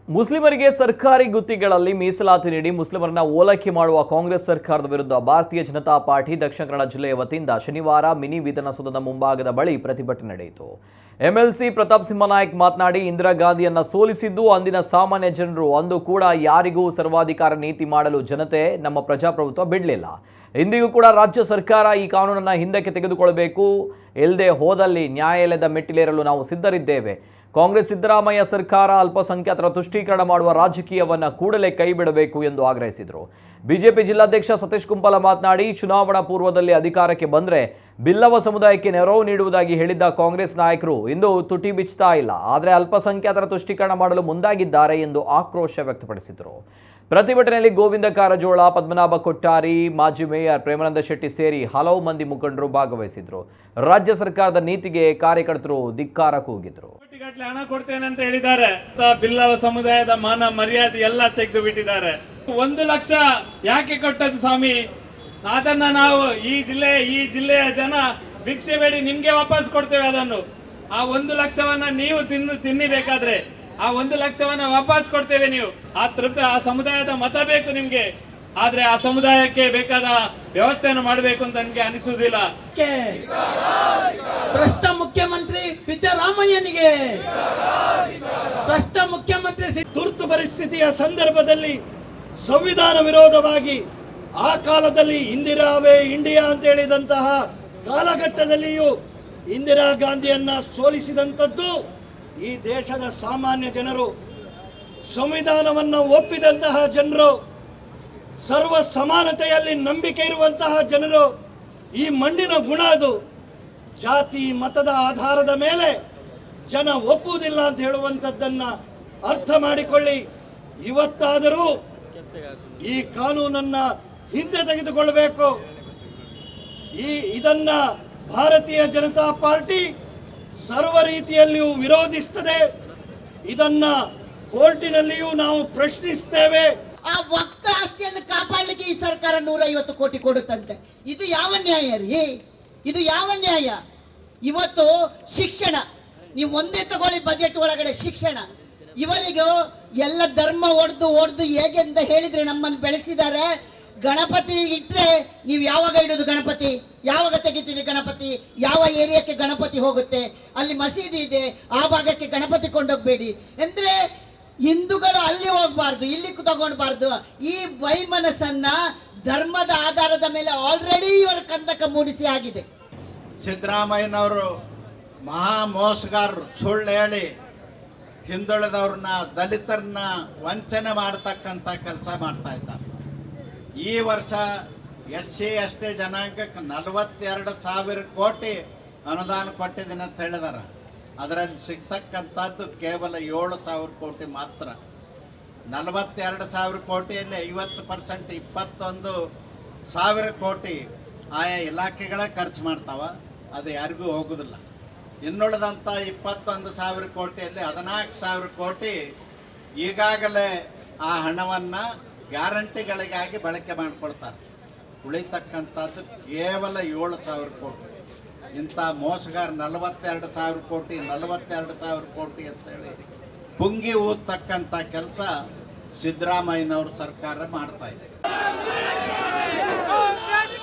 ಮುಸ್ಲಿಮರಿಗೆ ಸರ್ಕಾರಿ ಗುತ್ತಿಗೆಗಳಲ್ಲಿ ಮೀಸಲಾತಿ ನೀಡಿ ಮುಸ್ಲಿಮರನ್ನ ಓಲೈಕೆ ಮಾಡುವ ಕಾಂಗ್ರೆಸ್ ಸರ್ಕಾರದ ವಿರುದ್ಧ ಭಾರತೀಯ ಜನತಾ ಪಾರ್ಟಿ ದಕ್ಷಿಣ ಕನ್ನಡ ಜಿಲ್ಲೆಯ ವತಿಯಿಂದ ಶನಿವಾರ ಮಿನಿ ವಿಧಾನಸೌಧದ ಮುಂಭಾಗದ ಬಳಿ ಪ್ರತಿಭಟನೆ ನಡೆಯಿತು. ಎಂಎಲ್ಸಿ ಪ್ರತಾಪ್ ಸಿಂಹ ನಾಯಕ್ ಮಾತನಾಡಿ, ಇಂದಿರಾ ಗಾಂಧಿಯನ್ನ ಸೋಲಿಸಿದ್ದು ಅಂದಿನ ಸಾಮಾನ್ಯ ಜನರು. ಅಂದು ಕೂಡ ಯಾರಿಗೂ ಸರ್ವಾಧಿಕಾರ ನೀತಿ ಮಾಡಲು ಜನತೆ ನಮ್ಮ ಪ್ರಜಾಪ್ರಭುತ್ವ ಬಿಡಲಿಲ್ಲ. ಇಂದಿಗೂ ಕೂಡ ರಾಜ್ಯ ಸರ್ಕಾರ ಈ ಕಾನೂನನ್ನು ಹಿಂದಕ್ಕೆ ತೆಗೆದುಕೊಳ್ಳಬೇಕು. ಇಲ್ಲದೆ ಹೋದಲ್ಲಿ ನ್ಯಾಯಾಲಯದ ಮೆಟ್ಟಿಲೇರಲು ನಾವು ಸಿದ್ಧರಿದ್ದೇವೆ. ಕಾಂಗ್ರೆಸ್ ಸಿದ್ದರಾಮಯ್ಯ ಸರ್ಕಾರ ಅಲ್ಪಸಂಖ್ಯಾತರ ತುಷ್ಟೀಕರಣ ಮಾಡುವ ರಾಜಕೀಯವನ್ನು ಕೂಡಲೇ ಕೈಬಿಡಬೇಕು ಎಂದು ಆಗ್ರಹಿಸಿದರು. ಬಿಜೆಪಿ ಜಿಲ್ಲಾಧ್ಯಕ್ಷ ಸತೀಶ್ ಕುಂಪಲ ಮಾತನಾಡಿ, ಚುನಾವಣಾ ಪೂರ್ವದಲ್ಲಿ ಅಧಿಕಾರಕ್ಕೆ ಬಂದರೆ ಬಿಲ್ಲವ ಸಮುದಾಯಕ್ಕೆ ನೆರವು ನೀಡುವುದಾಗಿ ಹೇಳಿದ್ದ ಕಾಂಗ್ರೆಸ್ ನಾಯಕರು ಇಂದು ತುಟಿ ಬಿಚ್ಚುತ್ತಾ ಇಲ್ಲ. ಆದರೆ ಅಲ್ಪಸಂಖ್ಯಾತರ ತುಷ್ಟೀಕರಣ ಮಾಡಲು ಮುಂದಾಗಿದ್ದಾರೆ ಎಂದು ಆಕ್ರೋಶ ವ್ಯಕ್ತಪಡಿಸಿದರು. ಪ್ರತಿಭಟನೆಯಲ್ಲಿ ಗೋವಿಂದ ಕಾರಜೋಳ, ಪದ್ಮನಾಭ ಕೊಟ್ಟಾರಿ, ಮಾಜಿ ಮೇಯರ್ ಪ್ರೇಮಾನಂದ ಶೆಟ್ಟಿ ಸೇರಿ ಹಲವು ಮಂದಿ ಮುಖಂಡರು ಭಾಗವಹಿಸಿದ್ರು. ರಾಜ್ಯ ಸರ್ಕಾರದ ನೀತಿಗೆ ಕಾರ್ಯಕರ್ತರು ಧಿಕ್ಕಾರ ಕೂಗಿದ್ರು. ಕೋಟಿಗಟ್ಟಲೆ ಹಣ ಕೊಡ್ತೇನೆ ಅಂತ ಹೇಳಿದ್ದಾರೆ. ಬಿಲ್ಲವ ಸಮುದಾಯದ ಮಾನ ಮರ್ಯಾದೆ ಎಲ್ಲ ತೆಗೆದು ಬಿಟ್ಟಿದ್ದಾರೆ. 1 ಲಕ್ಷ ಯಾಕೆ ಕೊಟ್ಟದ್ದು ಸ್ವಾಮಿ? ಅದನ್ನ ನಾವು ಈ ಜಿಲ್ಲೆಯ ಜನ ಭಿಕ್ಷೆ ಬೇಡಿ ನಿಮ್ಗೆ ವಾಪಸ್ ಕೊಡ್ತೇವೆ. ಅದನ್ನು ಆ 1 ಲಕ್ಷವನ್ನ ನೀವು ತಿನ್ನಿಬೇಕಾದ್ರೆ ಆ 1 ಲಕ್ಷವನ್ನ ವಾಪಸ್ ಕೊಡ್ತೇವೆ. ನೀವು ಆ ಸಮುದಾಯದ ಮತ ಬೇಕು ನಿಮ್ಗೆ. ಆದ್ರೆ ಆ ಸಮುದಾಯಕ್ಕೆ ಬೇಕಾದ ವ್ಯವಸ್ಥೆಯನ್ನು ಮಾಡಬೇಕು ಅಂತ ನನಗೆ ಅನಿಸುವುದಿಲ್ಲ. ಭ್ರಷ್ಟ ಮುಖ್ಯಮಂತ್ರಿ ಸಿದ್ದರಾಮಯ್ಯನಿಗೆ, ಭ್ರಷ್ಟ ಮುಖ್ಯಮಂತ್ರಿ ತುರ್ತು ಪರಿಸ್ಥಿತಿಯ ಸಂದರ್ಭದಲ್ಲಿ ಸಂವಿಧಾನ ವಿರೋಧವಾಗಿ ಆ ಕಾಲದಲ್ಲಿ ಇಂದಿರಾವೇ ಇಂಡಿಯಾ ಅಂತ ಹೇಳಿದಂತಹ ಕಾಲಘಟ್ಟದಲ್ಲಿಯೂ ಇಂದಿರಾ ಗಾಂಧಿಯನ್ನ ಸೋಲಿಸಿದಂಥದ್ದು ಈ ದೇಶದ ಸಾಮಾನ್ಯ ಜನರು, ಸಂವಿಧಾನವನ್ನು ಒಪ್ಪಿದಂತಹ ಜನರು, ಸರ್ವ ಸಮಾನತೆಯಲ್ಲಿ ನಂಬಿಕೆ ಇರುವಂತಹ ಜನರು. ಈ ಮಣ್ಣಿನ ಗುಣ ಅದು. ಜಾತಿ ಮತದ ಆಧಾರದ ಮೇಲೆ ಜನ ಒಪ್ಪುವುದಿಲ್ಲ ಅಂತ ಹೇಳುವಂಥದ್ದನ್ನ ಅರ್ಥ ಮಾಡಿಕೊಳ್ಳಿ. ಇವತ್ತಾದರೂ ಈ ಕಾನೂನನ್ನ ಹಿಂದೆ ತೆಗೆದುಕೊಳ್ಳಬೇಕು. ಇದನ್ನ ಭಾರತೀಯ ಜನತಾ ಪಾರ್ಟಿ ಸರ್ವ ರೀತಿಯಲ್ಲಿಯೂ ವಿರೋಧಿಸುತ್ತದೆ. ಇದನ್ನ ಕೋರ್ಟಿನಲ್ಲಿಯೂ ನಾವು ಪ್ರಶ್ನಿಸ್ತೇವೆ. ಆ ವಕ್ತ ಆಸ್ತಿಯನ್ನು ಕಾಪಾಡಲಿಕ್ಕೆ ಈ ಸರ್ಕಾರ 150 ಕೋಟಿ ಕೊಡುತ್ತಂತೆ. ಇದು ಯಾವ ನ್ಯಾಯ ರೀ? ಇದು ಯಾವ ನ್ಯಾಯ? ಇವತ್ತು ಶಿಕ್ಷಣ ನೀವು ಒಂದೇ ತಗೊಳ್ಳಿ, ಬಜೆಟ್ ಒಳಗಡೆ ಶಿಕ್ಷಣ. ಇವರಿಗೂ ಎಲ್ಲ ಧರ್ಮ ಒಡೆದು ಹೇಗೆ ಅಂತ ಹೇಳಿದ್ರೆ ನಮ್ಮನ್ನು ಬೆಳೆಸಿದ್ದಾರೆ. ಗಣಪತಿ ಇಟ್ಟರೆ ನೀವು ಯಾವಾಗ ಇಡೋದು ಗಣಪತಿ? ಯಾವಾಗ ತೆಗಿತೀರಿ ಗಣಪತಿ? ಯಾವ ಏರಿಯಾಕ್ಕೆ ಗಣಪತಿ ಹೋಗುತ್ತೆ? ಅಲ್ಲಿ ಮಸೀದಿ ಇದೆ, ಆ ಭಾಗಕ್ಕೆ ಗಣಪತಿ ಕೊಂಡೋಗ್ಬೇಡಿ ಅಂದ್ರೆ ಹಿಂದೂಗಳು ಅಲ್ಲಿ ಹೋಗಬಾರ್ದು, ಇಲ್ಲಿ ತಗೊಂಡ್ಬಾರ್ದು. ಈ ವೈಮನಸ್ಸನ್ನ ಧರ್ಮದ ಆಧಾರದ ಮೇಲೆ ಆಲ್ರೆಡಿ ಇವರ ಕಂದಕ ಮೂಡಿಸಿ ಆಗಿದೆ. ಸಿದ್ದರಾಮಯ್ಯನವರು ಮಹಾ ಮೋಸಗಾರರು. ಸುಳ್ಳು ಹೇಳಿ ಹಿಂದುಳಿದವ್ರನ್ನ, ದಲಿತರನ್ನ ವಂಚನೆ ಮಾಡತಕ್ಕಂಥ ಕೆಲಸ ಮಾಡ್ತಾ ಇದ್ದಾರೆ. ಈ ವರ್ಷ SC ST ಜನಾಂಗಕ್ಕೆ 42,000 ಕೋಟಿ ಅನುದಾನ ಕೊಟ್ಟಿದ್ದೀನಿ ಅಂತ ಹೇಳಿದಾರೆ. ಅದರಲ್ಲಿ ಸಿಗ್ತಕ್ಕಂಥದ್ದು ಕೇವಲ 7,000 ಕೋಟಿ ಮಾತ್ರ. 42,000 ಕೋಟಿಯಲ್ಲಿ 50% 21,000 ಕೋಟಿ ಆಯಾ ಇಲಾಖೆಗಳೇ ಖರ್ಚು ಮಾಡ್ತಾವ. ಅದು ಯಾರಿಗೂ ಹೋಗೋದಿಲ್ಲ. ಇನ್ನುಳಿದಂಥ 21,000 ಕೋಟಿಯಲ್ಲಿ 14,000 ಕೋಟಿ ಈಗಾಗಲೇ ಆ ಹಣವನ್ನು ಗ್ಯಾರಂಟಿಗಳಿಗಾಗಿ ಬಳಕೆ ಮಾಡಿಕೊಳ್ತಾರೆ. ಉಳಿತಕ್ಕಂಥದ್ದು ಕೇವಲ 7,000 ಕೋಟಿ. ಇಂಥ ಮೋಸಗಾರ 42,000 ಕೋಟಿ 42,000 ಕೋಟಿ ಅಂತೇಳಿ ಪುಂಗಿ ಊದತಕ್ಕಂಥ ಕೆಲಸ ಸಿದ್ದರಾಮಯ್ಯನವ್ರ ಸರ್ಕಾರ ಮಾಡ್ತಾ ಇದೆ. ಕಾಂಗ್ರೆಸ್